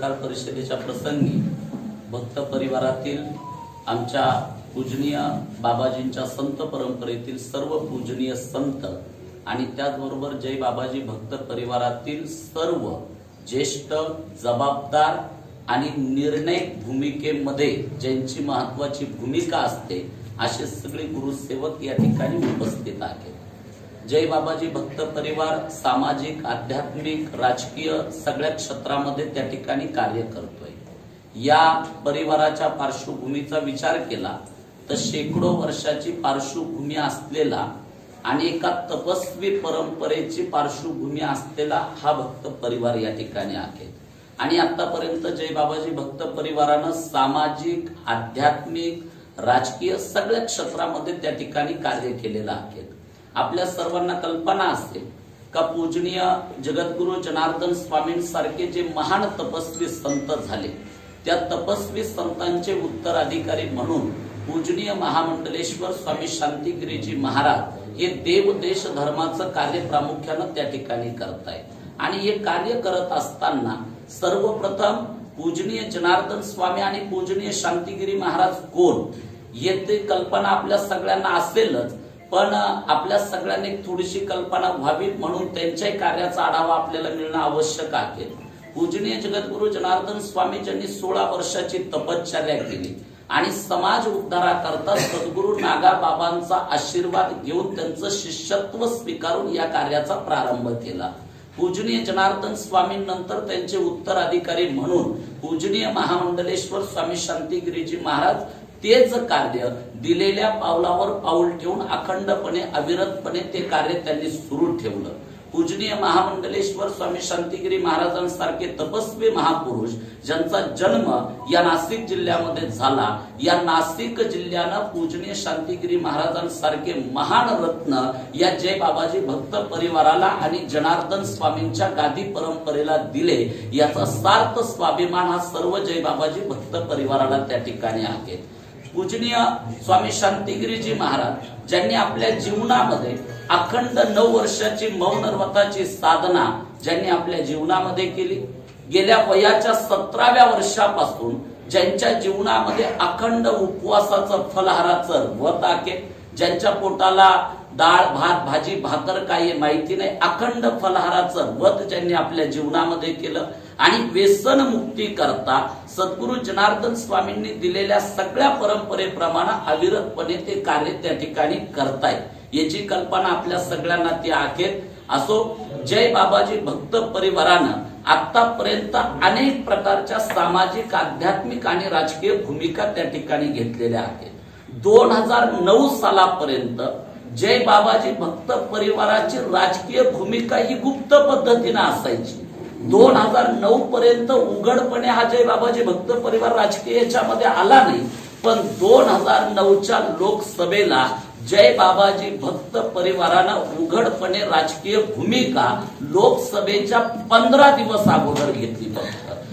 पत्रकार परिषदेच्या प्रसंगी भक्त परिवारातील आमच्या पूजनीय बाबाजींच्या संत परंपरेतील सर्व पूजनीय संत आणि त्याचबरोबर जय बाबाजी भक्त परिवारातील सर्व ज्येष्ठ जबाबदार आणि निर्णायक भूमिकेमध्ये ज्यांची महत्त्वाची भूमिका असते असे सगळे गुरुसेवक या ठिकाणी उपस्थित आहेत। जय बाबाजी भक्त परिवार सामाजिक आध्यात्मिक राजकीय सगळ्या क्षेत्रामध्ये त्या ठिकाणी कार्य करतोय। या परिवाराच्या पार्श्वभूमीचा विचार केला तर शेकडो वर्षाची पार्श्वभूमी असलेला आणि एका तपस्वी परंपरेची पार्श्वभूमी असलेला हा भक्त परिवार या ठिकाणी आहे। आणि आतापर्यंत जय बाबाजी भक्त परिवारानं सामाजिक आध्यात्मिक राजकीय सगळ्या क्षेत्रामध्ये त्या ठिकाणी कार्य केलेलं आहे। आपल्या सर्वांना कल्पना असेल का पूजनीय जगद्गुरु जनार्दन स्वामींसारखे जे महान तपस्वी संत झाले त्या तपस्वी संतांचे उत्तराधिकारी म्हणून पूजनीय महामंडलेश्वर स्वामी शांतिगिरीजी महाराज हे देव देश धर्माचं कार्य प्रामुख्याने त्या ठिकाणी करतायत। आणि हे कार्य करत असताना सर्वप्रथम पूजनीय जनार्दन स्वामी आणि पूजनीय शांतिगिरी महाराज कोण येथे कल्पना आपल्या सगळ्यांना असेलच, पण आपल्या सगळ्यांनी थोडीशी कल्पना व्हावी म्हणून त्यांच्या कार्याचा आढावा आपल्याला मिळणं आवश्यक आहे। पूजनीय जगद्गुरु जनार्दन स्वामी ज्यांनी 16 वर्षाची तपश्चर्या केली आणि समाज उद्धाराकरता सद्गुरु नागाबाबांचा आशीर्वाद घेऊन त्यांचं शिष्यत्व स्वीकारून या कार्याचा प्रारंभ केला। पूजनीय जनार्दन स्वामींनंतर त्यांचे उत्तराधिकारी म्हणून पूजनीय महामंडलेश्वर स्वामी शांतिगिरीजी महाराज तेच कार्य दिलेल्या पावलावर पाऊल ठेवून अखंडपणे अविरतपणे ते कार्य त्यांनी सुरू ठेवलं। पूजनीय महामंडलेश्वर स्वामी शांतिगिरी महाराजांसारखे तपस्वी महापुरुष ज्यांचा जन्म या नाशिक जिल्ह्यामध्ये झाला, या नाशिक जिल्ह्यानं पूजनीय शांतिगिरी महाराजांसारखे महान रत्न या जय बाबाजी भक्त परिवाराला आणि जनार्दन स्वामींच्या गादी परंपरेला दिले, याचा सार्थ स्वाभिमान हा सर्व जय बाबाजी भक्त परिवाराला त्या ठिकाणी आहे। पूजनीय स्वामी शांतिगिरीजी महाराज ज्यांनी आपल्या जीवनामध्ये अखंड 9 वर्षाची मौन व्रताची साधना ज्यांनी आपल्या जीवनामध्ये केली, गेल्या वयाच्या 17व्या वर्षापासून ज्यांच्या जीवनामध्ये अखंड उपवासाचं फलहाराचं व्रत आहे, ज्यांच्या पोटाला डाळ भात भाजी भाकर काही माहिती नाही, अखंड फलहाराचं व्रत ज्यांनी आपल्या जीवनामध्ये केलं आणि व्यसन मुक्ती करता सद्गुरु जनार्दन स्वामींनी दिलेल्या सगळ्या परंपरेप्रमाणे अविरतपणे ते कार्य त्या ठिकाणी करतायत याची कल्पना आपल्या सगळ्यांना ती आहे। असो, जय बाबाजी भक्त परिवारानं आतापर्यंत अनेक प्रकारच्या सामाजिक आध्यात्मिक आणि राजकीय भूमिका त्या ठिकाणी घेतलेल्या आहेत। 2009 सालापर्यंत जय बाबाजी भक्त परिवाराची राजकीय भूमिका ही गुप्त पद्धतीने असायची। 2009 पर्यंत उघडपणे हा जय बाबाजी भक्त परिवार राजकीय याच्यामध्ये आला नाही, पण 2009च्या लोकसभेला जय बाबाजी भक्त परिवारानं उघडपणे राजकीय भूमिका लोकसभेच्या 15 दिवस अगोदर घेतली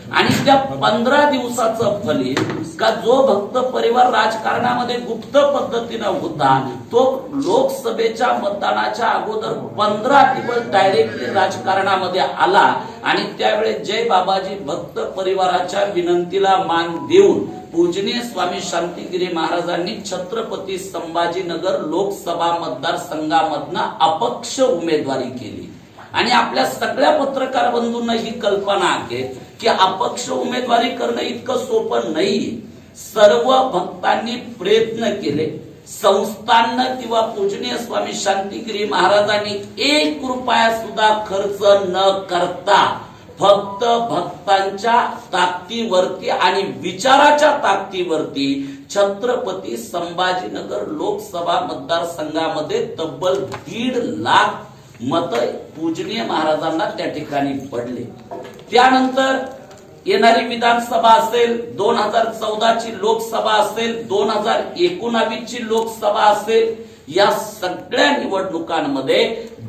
आणि त्या 15 दिवसाचं फलित का जो भक्त परिवार राजकारणामध्ये गुप्त पद्धतीने होता तो लोकसभेच्या मतदानाच्या अगोदर 15 दिवस डायरेक्टली राजकारणामध्ये आला आणि त्यावेळी जय बाबाजी भक्त परिवाराच्या विनंतीला मान देऊन पूजनीय स्वामी शांतिगिरी महाराजांनी छत्रपती संभाजीनगर लोकसभा मतदारसंघामधनं अपक्ष उमेदवारी केली। आणि आपल्या सगळ्या पत्रकार बंधूंना ही कल्पना आहे की अपक्ष उमेदवारी करणं इतकं सोपं नाही। सर्व भक्तांनी प्रयत्न केले, संस्थांना किंवा पूजनीय स्वामी शांतिगिरी महाराजांनी 1 रुपया सुद्धा खर्च न करता फक्त भक्तांच्या ताकदीवरती आणि विचाराच्या ताकदीवरती छत्रपती संभाजीनगर लोकसभा मतदारसंघामध्ये तब्बल 1.5 लाख मत पूजनीय महाराजांना त्या ठिकाणी पडले। त्यानंतर येणारी विधानसभा असेल, 2014ची लोकसभा असेल, 2019ची लोकसभा असेल, या सगळ्या निवडणुकांमध्ये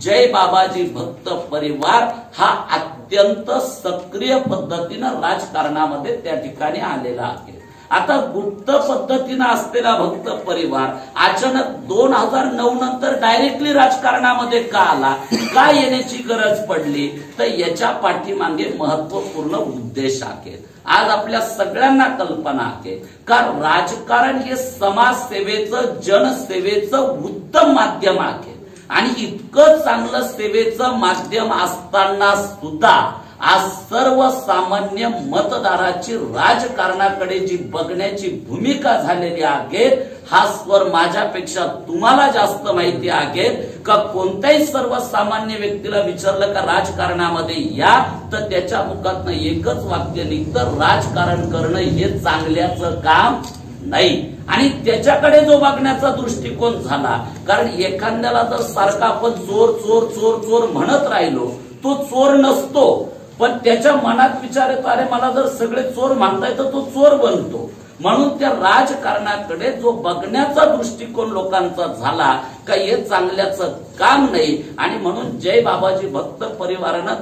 जय बाबाजी भक्त परिवार हा अत्यंत सक्रिय पद्धतीने राजकारणामध्ये त्या ठिकाणी आलेला आहे। आता गुप्त पद्धतीने असलेला भक्त परिवार अचानक 2009 नंतर डायरेक्टली राजकारणामध्ये का आला, का येण्याची गरज पडली, तर याच्या पाठीमागे महत्वपूर्ण उद्देश आहेत। आज आपल्या सगळ्यांना कल्पना आहे का राजकारण हे समाजसेवेचं जनसेवेचं उत्तम माध्यम आहे आणि इतकं चांगलं सेवेचं माध्यम असताना सुद्धा आज सर्वसामान्य मतदाराची राजकारणाकडे जी बघण्याची भूमिका झालेली आहे हा स्वर माझ्यापेक्षा तुम्हाला जास्त माहिती आहे का कोणत्याही सर्वसामान्य व्यक्तीला विचारलं का राजकारणामध्ये या तर त्याच्या मुखातनं एकच वाक्य निघतं राजकारण करणं हे चांगल्याचं काम नाही आणि त्याच्याकडे जो बघण्याचा दृष्टिकोन झाला कारण एखाद्याला जर सारखा आपण चोर चोर चोर चोर म्हणत राहिलो तो चोर नसतो पण त्याच्या मनात विचार येतो अरे मला जर सगळे चोर म्हणताय तर तो चोर बनतो म्हणून त्या राजकारणाकडे जो बघण्याचा दृष्टिकोन लोकांचा झाला का हे चांगल्याचं काम नाही आणि म्हणून जय बाबाजी भक्त परिवारानं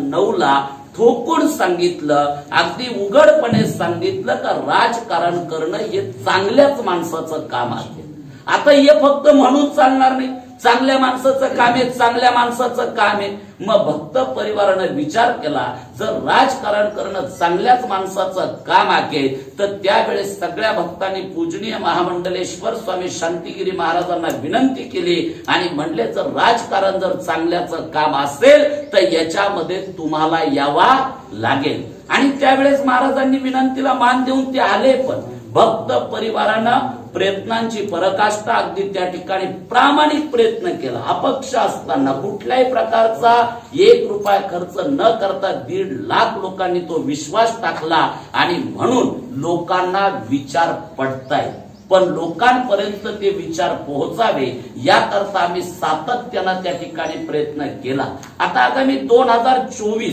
2009 ला ठोकून सांगितलं अगदी उघडपणे सांगितलं का राजकारण करणं हे चांगल्याच माणसाचं काम आहे आता हे फक्त म्हणून चालणार नाही चांगल्या माणसाचं काम आहे चांगल्या माणसाचं काम आहे मग भक्त परिवारानं विचार केला जर राजकारण करणं चांगल्याच माणसाचं काम आहे तर त्यावेळेस सगळ्या भक्तांनी पूजनीय महामंडलेश्वर स्वामी शांतिगिरी महाराजांना विनंती केली आणि म्हणले जर राजकारण जर चांगल्याचं काम असेल तर याच्यामध्ये तुम्हाला यावा लागेल आणि त्यावेळेस महाराजांनी विनंतीला मान देऊन ते आले पण भक्त परिवारानं प्रयत्नांची पराकाष्ठा अगदी त्या ठिकाणी प्रामाणिक प्रयत्न केला अपक्ष असताना कुठल्याही प्रकारचा 1 रुपया खर्च न करता 1.5 लाख लोकांनी तो विश्वास टाकला आणि म्हणून लोकांना विचार पडतायत पण लोकांपर्यंत ते विचार पोहोचावे याकरता आम्ही सातत्यानं त्या ठिकाणी प्रयत्न केला आता आगामी 2024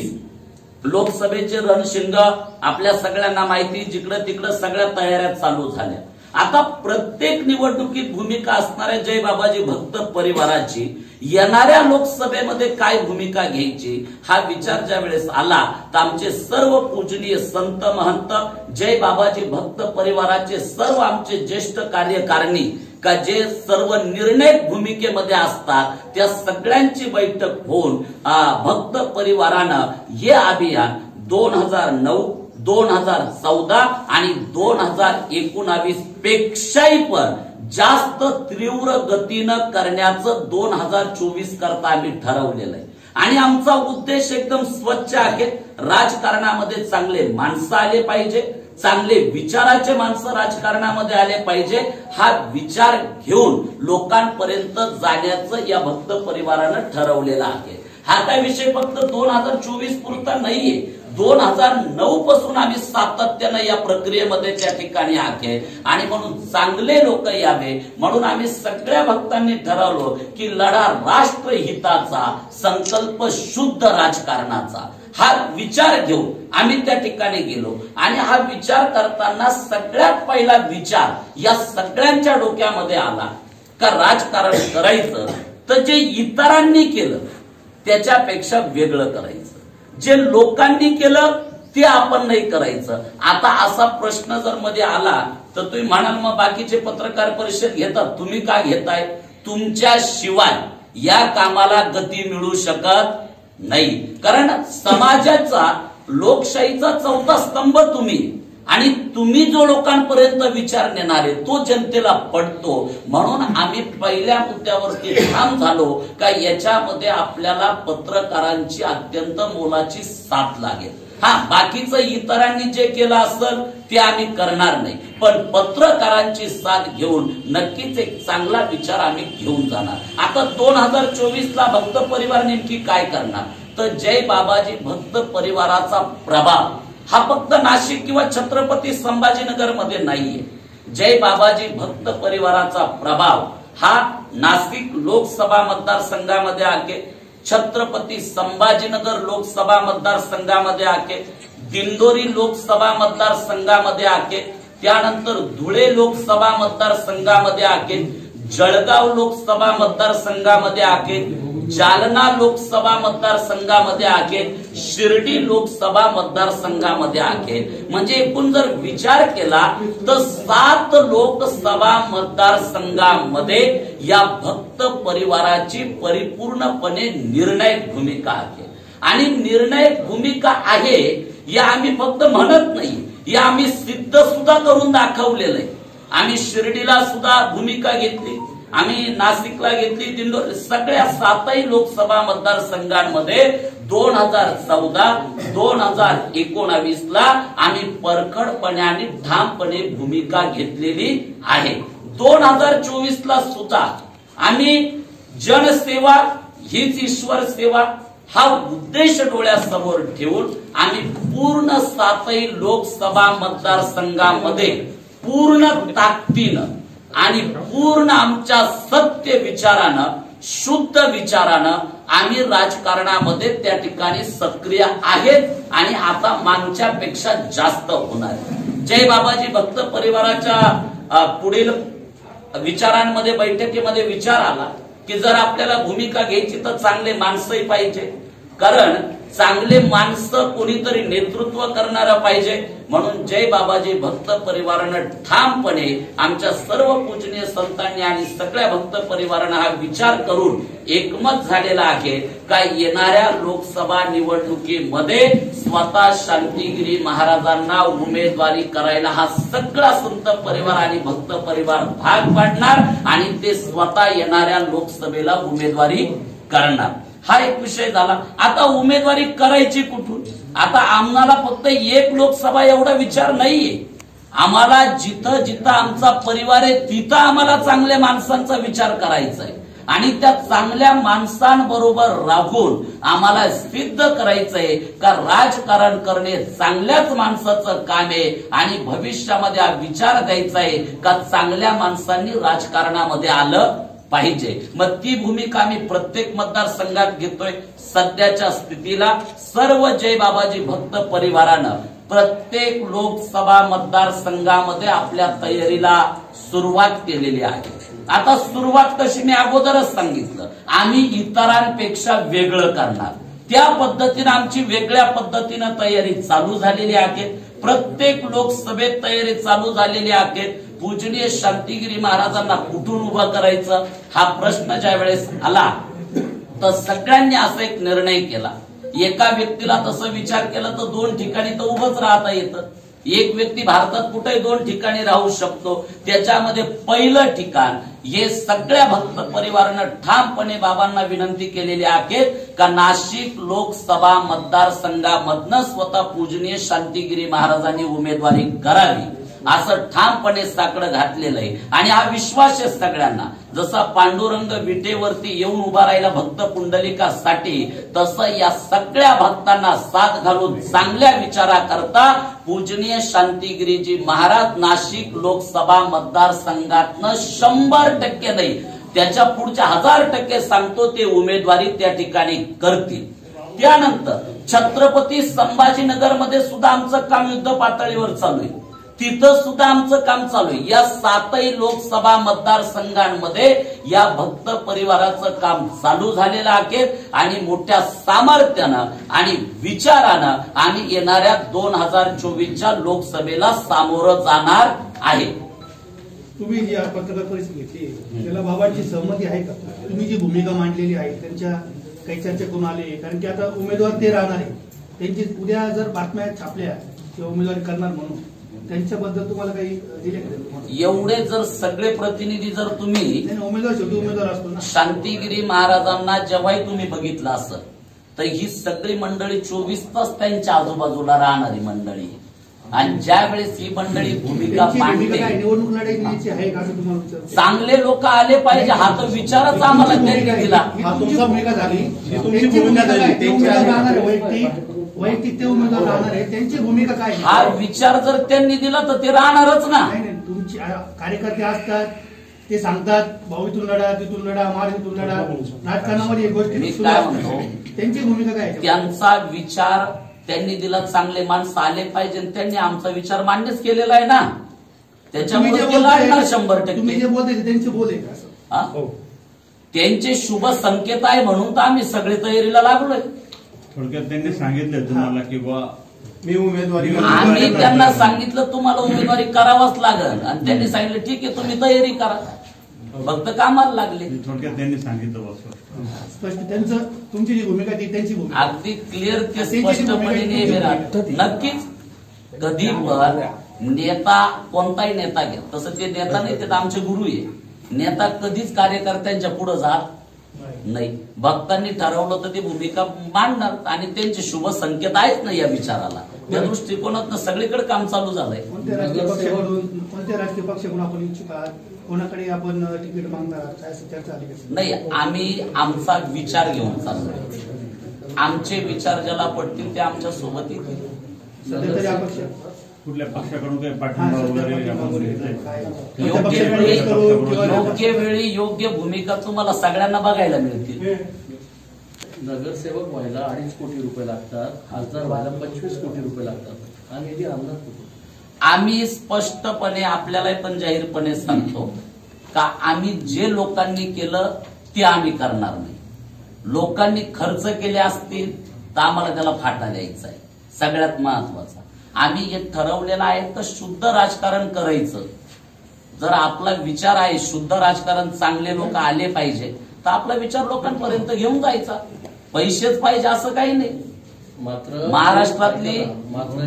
लोकसभेचे रणशिंग आपल्या सगळ्यांना माहिती जिकडं तिकडं सगळ्या तयाऱ्या चालू झाल्या आता प्रत्येक निवडणुकीत भूमिका असणाऱ्या जय बाबाजी भक्त परिवाराची येणाऱ्या लोकसभेमध्ये काय भूमिका घ्यायची हा विचार ज्या वेळेस आला तर आमचे सर्व पूजनीय संत महंत जय बाबाजी भक्त परिवाराचे सर्व आमचे ज्येष्ठ कार्यकारिणी का जे सर्व निर्णायक भूमिकेमध्ये असतात त्या सगळ्यांची बैठक होऊन भक्त परिवारानं हे अभियान 2009 2014 आणि 2019 पेक्षाही पण जास्त तीव्र गतीनं करण्याचं 2024 करता आम्ही ठरवलेलं आहे आणि आमचा उद्देश एकदम स्वच्छ आहे राजकारणामध्ये चांगले माणसं आले पाहिजे चांगले विचाराचे माणसं राजकारणामध्ये आले पाहिजे हा विचार घेऊन लोकांपर्यंत जाण्याचं या भक्त परिवारानं ठरवलेलं आहे हा काय विषय फक्त 2024 पुरता नाहीये 2009 पासून आम्ही सातत्यानं या प्रक्रियेमध्ये त्या ठिकाणी आहे आणि म्हणून चांगले लोक यावे म्हणून आम्ही सगळ्या भक्तांनी ठरवलो की लढा राष्ट्रहिताचा संकल्प शुद्ध राजकारणाचा हा विचार घेऊन आम्ही त्या ठिकाणी गेलो आणि हा विचार करताना सगळ्यात पहिला विचार या सगळ्यांच्या डोक्यामध्ये आला का राजकारण करायचं तर जे इतरांनी केलं त्याच्यापेक्षा वेगळं करायचं जे लोकांनी केलं ते आपण नाही करायचं आता असा प्रश्न जर मध्ये आला तर तुम्ही म्हणाल मग बाकीचे पत्रकार परिषद घेतात तुम्ही का घेताय तुमच्याशिवाय या कामाला गती मिळू शकत नाही कारण समाजाचा लोकशाहीचा चौथा स्तंभ तुम्ही आणि तुम्ही जो लोकांपर्यंत विचार नेणारे तो जनतेला पडतो म्हणून आम्ही पहिल्या मुद्द्यावरती ठाम झालो का याच्यामध्ये आपल्याला पत्रकारांची अत्यंत मोलाची साथ लागेल हा बाकीचं इतरांनी जे केलं असेल ते आम्ही करणार नाही पण पत्रकारांची साथ घेऊन नक्कीच एक चांगला विचार आम्ही घेऊन जाणार आता 2024 ला भक्त परिवार नेमकी काय करणार तर जय बाबाजी भक्त परिवाराचा प्रभाव हा फक्त नाशिक किंवा छत्रपती संभाजीनगर मध्ये नाहीये जय बाबाजी भक्त परिवाराचा प्रभाव हा नाशिक लोकसभा मतदारसंघामध्ये आहे छत्रपती संभाजीनगर लोकसभा मतदारसंघामध्ये आहे दिंडोरी लोकसभा मतदारसंघामध्ये आहे त्यानंतर धुळे लोकसभा मतदारसंघामध्ये आहे जळगाव लोकसभा मतदारसंघामध्ये आहे जालना लोकसभा मतदारसंघामध्ये आहे शिर्डी लोकसभा मतदारसंघामध्ये आहे म्हणजे एकूण जर विचार केला तर 7 लोकसभा मतदारसंघामध्ये या भक्त परिवाराची परिपूर्णपणे निर्णायक भूमिका आहे आणि निर्णायक भूमिका आहे या आम्ही फक्त म्हणत नाही, या आम्ही सिद्ध सुद्धा करून दाखवलेलं आहे. आम्ही शिर्डीला सुद्धा भूमिका घेतली, आम्ही नाशिकला घेतली, दिंडोरी, सगळ्या 7ही लोकसभा मतदारसंघांमध्ये 2014, 2019 ला आम्ही परखडपणे आणि ठामपणे भूमिका घेतलेली आहे. 2024 ला सुद्धा आम्ही जनसेवा हीच ईश्वर सेवा हा उद्देश डोळ्यासमोर ठेवून आम्ही पूर्ण 7ही लोकसभा मतदारसंघामध्ये पूर्ण ताकदीनं आणि पूर्ण आमच्या सत्य विचारानं, शुद्ध विचारानं आम्ही राजकारणामध्ये त्या ठिकाणी सक्रिय आहेत आणि आता मागच्यापेक्षा जास्त होणार. जय बाबाजी भक्त परिवाराच्या पुढील विचारांमध्ये बैठकीमध्ये विचार आला की जर आपल्याला भूमिका घ्यायची तर चांगले माणसंही पाहिजे, कारण चांगले माणसं कोणीतरी नेतृत्व करणारा पाहिजे. म्हणून जय बाबाजी भक्त परिवारानं ठामपणे आमच्या सर्व पूजनीय संतांनी आणि सगळ्या भक्त परिवारानं हा विचार करून एकमत झालेला आहे का येणाऱ्या लोकसभा निवडणुकीमध्ये स्वतः शांतिगिरी महाराजांना उमेदवारी करायला हा सगळा संत परिवार आणि भक्त परिवार भाग पाडणार आणि ते स्वतः येणाऱ्या लोकसभेला उमेदवारी करणार. हा एक विषय झाला. आता उमेदवारी करायची कुठून? आता आम्हाला फक्त एक लोकसभा एवढा विचार नाहीये. आम्हाला जिथं जिथं आमचा परिवार आहे तिथं आम्हाला चांगल्या माणसांचा विचार करायचा आहे आणि त्या चांगल्या माणसांबरोबर राहून आम्हाला सिद्ध करायचंय का राजकारण करणे चांगल्याच माणसाचं काम आहे आणि भविष्यामध्ये हा विचार द्यायचा आहे का चांगल्या माणसांनी राजकारणामध्ये आलं पाहिजे. मग ती भूमिका आम्ही प्रत्येक मतदारसंघात घेतोय. सध्याच्या स्थितीला सर्व जय बाबाजी भक्त परिवारानं प्रत्येक लोकसभा मतदारसंघामध्ये आपल्या तयारीला सुरुवात केलेली आहे. आता सुरुवात कशी मी अगोदरच सांगितलं, आम्ही इतरांपेक्षा वेगळं करणार. त्या पद्धतीनं आमची वेगळ्या पद्धतीनं तयारी चालू झालेली आहे. प्रत्येक लोकसभेत तयारी चालू झालेली आहे. पूजनीय शांतिगिरी महाराजांना कुठून उभं करायचं हा प्रश्न ज्या वेळेस आला तर सगळ्यांनी असा एक निर्णय केला. एका व्यक्तीला तसं विचार केला तर 2 ठिकाणी तर उभंच राहता येतं. एक व्यक्ती भारतात कुठेही 2 ठिकाणी राहू शकतो. त्याच्यामध्ये पहिलं ठिकाण हे सगळ्या भक्त परिवारानं ठामपणे बाबांना विनंती केलेली आहे का नाशिक लोकसभा मतदारसंघामधनं स्वतः पूजनीय शांतिगिरी महाराजांनी उमेदवारी करावी असं ठामपणे साकडं घातलेलं आहे. आणि हा विश्वास आहे सगळ्यांना. जसा पांडुरंग विटेवरती येऊन उभा राहिला भक्त पुंडलिकासाठी, तसं या सगळ्या भक्तांना साथ घालून चांगल्या विचाराकरता पूजनीय शांतिगिरीजी महाराज नाशिक लोकसभा मतदारसंघातनं 100% नाही त्याच्या पुढच्या 1000% सांगतो ते उमेदवारी त्या ठिकाणी करतील. त्यानंतर छत्रपती संभाजीनगरमध्ये सुद्धा आमचं काम युद्ध पातळीवर चालू आहे. तिथं सुद्धा आमचं काम चालू आहे. या 7ही लोकसभा मतदारसंघांमध्ये या भक्त परिवाराचं काम चालू झालेलं आहे आणि मोठ्या सामर्थ्यानं आणि विचारानं आम्ही येणाऱ्या 2024च्या लोकसभेला सामोरं जाणार आहे. तुम्ही जी पत्रकार परिषद घेतली त्याला बाबांची सहमती आहे का? तुम्ही जी भूमिका मांडलेली आहे त्यांच्या काही चर्चा करून आले? कारण की आता उमेदवार ते राहणार आहे, त्यांची उद्या जर बातम्या छापल्या किंवा उमेदवारी करणार म्हणून त्यांच्याबद्दल तुम्हाला काही दिले? एवढे जर सगळे प्रतिनिधी जर तुम्ही उमेदवार शेवटी उमेदवार असतो ना, शांतिगिरी महाराजांना जेव्हाही तुम्ही बघितलं असं तर ही सगळी मंडळी 24 तास त्यांच्या आजूबाजूला राहणारी मंडळी आणि ज्या वेळेस ही मंडळी भूमिका मांडते निवडणूक लढायची आहे का असं तुम्हाला विचार? चांगले लोक आले पाहिजे हा तर विचारच आम्हाला त्यांनी दिला. तुमची भूमिका झाली, वैयक्तिक ते उमेदवार राहणार आहे, त्यांची भूमिका काय? हा विचार जर त्यांनी दिला तर ते राहणारच ना. तुमची कार्यकर्ते असतात ते सांगतात भाऊ इथून लढा, तिथून लढा, मार इथून लढा, राजकारणामध्ये एक गोष्टी मी काय म्हणतो, त्यांची भूमिका काय? त्यांचा विचार त्यांनी दिला, चांगले माणसं आले पाहिजे. त्यांनी आमचा विचार मान्यच केलेला आहे ना, त्याच्यामुळे 100%. तुम्ही जे बोलते त्यांचे बोल आहे का? त्यांचे शुभ संकेत आहे म्हणून तर आम्ही सगळे तयारीला लागलोय. थोडक्यात त्यांनी सांगितलं तुम्हाला की बा मी उमेदवारी, आम्ही त्यांना सांगितलं तुम्हाला उमेदवारी करावाच लागेल आणि त्यांनी सांगितलं ठीक आहे तुम्ही तयारी करा. भक्त कामाला लागले. थोडक्यात त्यांनी सांगितलं बस. स्पष्ट त्यांचं तुमची जी भूमिका ती त्यांची भूमिका अगदी क्लिअर ते स्पष्टपणे नक्कीच. कधी पण नेता कोणताही नेता घ्या, तसं ते नेता नाही ते तर आमचे गुरु आहे. नेता कधीच कार्यकर्त्यांच्या पुढे जात नाही. भक्तांनी ठरवलं तर ती भूमिका मांडणार आणि त्यांचे शुभ संकेत आहेत ना या विचाराला. त्या दृष्टिकोनातून सगळीकडे काम चालू झालंय. कोणत्या राजकीय पक्षाकडून आपण इच्छुक आहात, कोणाकडे आपण तिकीट मागणार आहात, काय चर्चा झाली का? नाही, आम्ही आमचा विचार घेऊन चाललोय. आमचे विचार ज्याला पडतील ते आमच्या सोबत येतील. सध्या तरी अपक्ष कुठल्या पक्षाकडून काही पाठिंबा वगैरे योग्य वेळी योग्य भूमिका तुम्हाला सगळ्यांना बघायला मिळतील. नगरसेवक व्हायला 2.5 कोटी रुपये लागतात, खासदार व्हायला 25 कोटी रुपये लागतात आणि निधी आमदार होतो. आम्ही स्पष्टपणे आपल्याला पण जाहीरपणे सांगतो का आम्ही जे लोकांनी केलं ते आम्ही करणार नाही. लोकांनी खर्च केले असतील तर आम्हाला त्याला फाटा द्यायचा आहे. सगळ्यात महत्वाचा आम्ही हे ठरवलेलं आहे तर शुद्ध राजकारण करायचं. जर आपला विचार आहे शुद्ध राजकारण, चांगले लोक आले पाहिजे, तर आपला विचार लोकांपर्यंत घेऊन जायचा. पैसेच पाहिजे असं काही नाही. मात्र महाराष्ट्रातली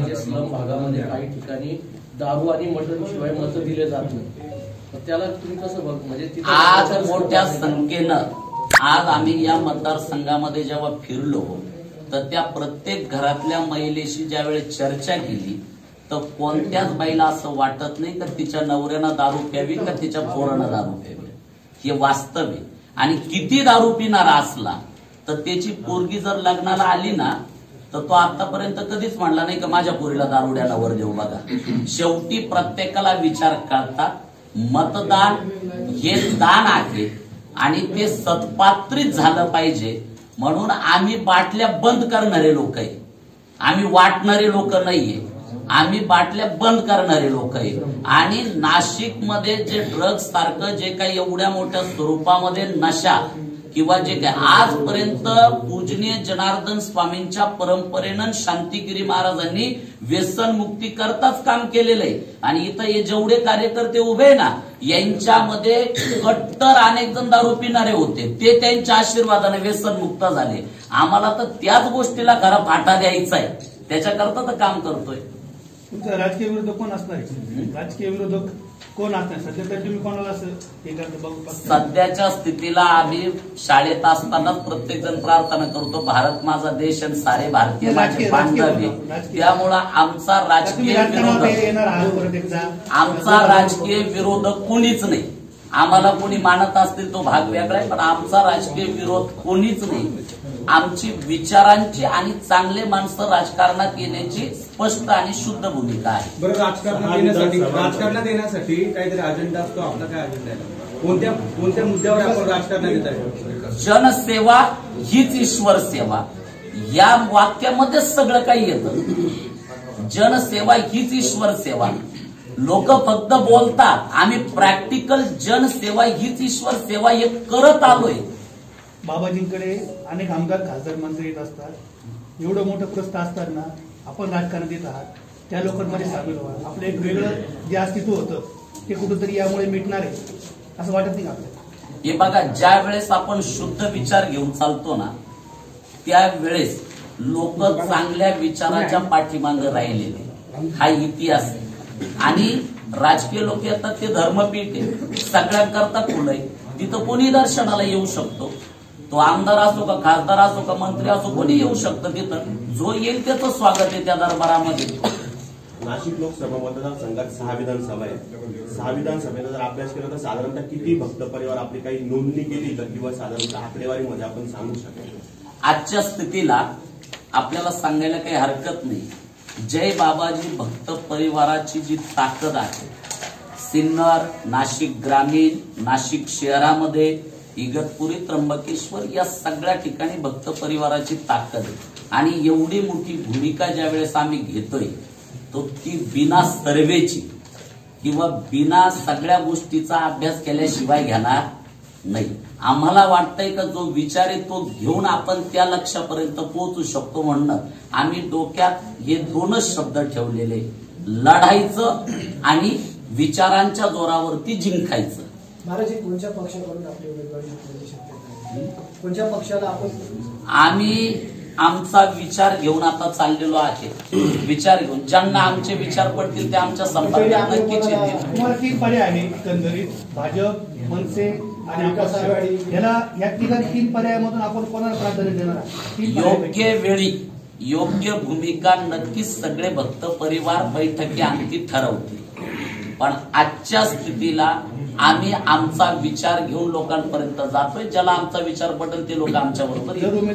जे स्लम भागामध्ये काही ठिकाणी दारू आणि मटण शिवाय मतं दिले जात नाही, तर त्याला तुम्ही कसं बघ म्हणजे आज मोठ्या संख्येनं आज आम्ही या मतदारसंघामध्ये जेव्हा फिरलो तर त्या प्रत्येक घरातल्या महिलेशी ज्यावेळेस चर्चा केली तर कोणत्याच बाईला असं वाटत नाही का तिच्या नवऱ्यानं दारू प्यावी का तिच्या पोरानं दारू प्यावी. हे वास्तव आहे. आणि किती दारू पिणारा असला तर त्याची पोरगी जर लग्नाला आली ना तर तो आतापर्यंत कधीच म्हणला नाही का माझ्या पोरीला दारुड्या नवर देऊ. बघा, शेवटी प्रत्येकाला विचार करता. मतदान हे दान आहे आणि ते सत्पात्रित झालं पाहिजे. म्हणून आम्ही बाटल्या बंद करणारे लोक आहे. आम्ही वाटणारे लोक नाहीये. आम्ही बाटल्या बंद करणारे लोक आहे. आणि नाशिकमध्ये जे ड्रग्ज सारखं जे काही एवढ्या मोठ्या स्वरूपामध्ये नशा किंवा जे काही आजपर्यंत पूजनीय जनार्दन स्वामींच्या परंपरेनं शांतिगिरी महाराजांनी व्यसनमुक्ती करताच काम केलेलं आहे. आणि इथं हे जेवढे कार्यकर्ते उभे ना यांच्यामध्ये कट्टर अनेक जण दारू पिणारे होते, ते त्यांच्या आशीर्वादाने व्यसनमुक्त झाले. आम्हाला तर त्याच गोष्टीला खरा फाटा द्यायचा आहे, त्याच्याकरता तर काम करतोय. तुमचा राजकीय विरोधक कोण असणार आहे? राजकीय विरोधक कोण असणार? सध्या तर तुम्ही कोणाला असं हे करता बघू? सध्याच्या स्थितीला आम्ही शाळेत असतानाच प्रत्येक जण प्रार्थना करतो, भारत माझा देश आणि सारे भारतीय माझे बांधव आहे. त्यामुळं आमचा राजकीय विरोधक कोणीच नाही. आम्हाला कोणी मानत असतील तो भाग वेगळा आहे, पण आमचा राजकीय विरोध कोणीच नाही. आमची विचारांची आणि चांगले माणसं राजकारणात येण्याची स्पष्ट आणि शुद्ध भूमिका आहे. बरं, राजकारणात येण्यासाठी काहीतरी अजेंडा असतो. आपला काय अजेंडा आहे? कोणत्या मुद्द्यावर आपण राजकारणात येत आहे? जनसेवा हीच ईश्वर सेवा या वाक्यामध्येच सगळं काही येतं. जनसेवा हीच ईश्वर सेवा. लोक फक्त बोलतात, आम्ही प्रॅक्टिकल जनसेवा हीच ईश्वर सेवा हे करत आलोय. बाबाजींकडे अनेक आमदार खासदार मंत्री येत असतात. एवढं मोठं प्रस्थ असताना आपण राजकारणात येत आहात, त्या लोकांमध्ये सामील व्हा. आपलं एक वेगळं जे अस्तित्व होतं ते कुठंतरी यामुळे मिटणार आहे असं वाटत नाही आपल्याला? हे बघा, ज्या वेळेस आपण शुद्ध विचार घेऊन चालतो ना त्यावेळेस लोक चांगल्या विचाराच्या पाठीमागे राहिलेले, हा इतिहास आहे. आणि राजकीय लोक येतात ते धर्मपीठ आहे, सगळ्यांकरता खुलं आहे. तिथं कोणी दर्शनाला येऊ शकतो. तो आमदार असो का खासदार असो का मंत्री असो, कोणी येऊ शकतं. तिथं जो येईल त्याचं स्वागत आहे त्या दरबारामध्ये. नाशिक लोकसभा मतदारसंघात 6 विधानसभा आहे. 6 विधानसभेनं जर अभ्यास केला तर साधारणतः किती भक्त परिवार आपली काही नोंदणी केली तर किंवा साधारणतः आकडेवारीमध्ये आपण सांगू शकेल? आजच्या स्थितीला आपल्याला सांगायला काही हरकत नाही. जय बाबाजी भक्त परिवाराची जी ताकद आहे, सिन्नर, नाशिक ग्रामीण, नाशिक शहरामध्ये, इगतपुरी, त्र्यंबकेश्वर या सगळ्या ठिकाणी भक्त परिवाराची ताकद आहे. आणि एवढी मोठी भूमिका ज्या वेळेस आम्ही घेतोय तो ती बिना सर्वेची किंवा बिना सगळ्या गोष्टीचा अभ्यास केल्याशिवाय घेणार नाही. आम्हाला वाटतंय का जो विचार आहे तो घेऊन आपण त्या लक्ष्यापर्यंत पोहोचू शकतो. म्हणणं आम्ही डोक्यात हे 2च शब्द ठेवलेले, लढायचं आणि विचारांच्या जोरावरती जिंकायचं. महाराज हे कोणत्या पक्षाकडून आपली उमेदवारी जिंकण्याची शक्यता आहे? कोणत्या पक्षाला आपण आम्ही आमचा विचार घेऊन आता चाललेलो आहे. विचार घेऊन ज्यांना आमचे विचार पडतील ते आमच्या संपर्कात नक्कीच येतील. तुम्हाला 3 पर्याय आहे एकंदरीत, भाजप, मनसे आणि आकाश आघाडी. या 3 पर्यायामधून आपण कोणाला प्राधान्य देणार आहात? 3 पर्याय. योग्य वेळी योग्य भूमिका नक्कीच सगळे भक्त परिवार बैठकी अंती ठरवतील. पण आजच्या स्थितीला आम्ही आमचा विचार घेऊन लोकांपर्यंत जातोय. ज्याला आमचा विचार पटेल ते लोक आमच्या बरोबर जर उमेदवार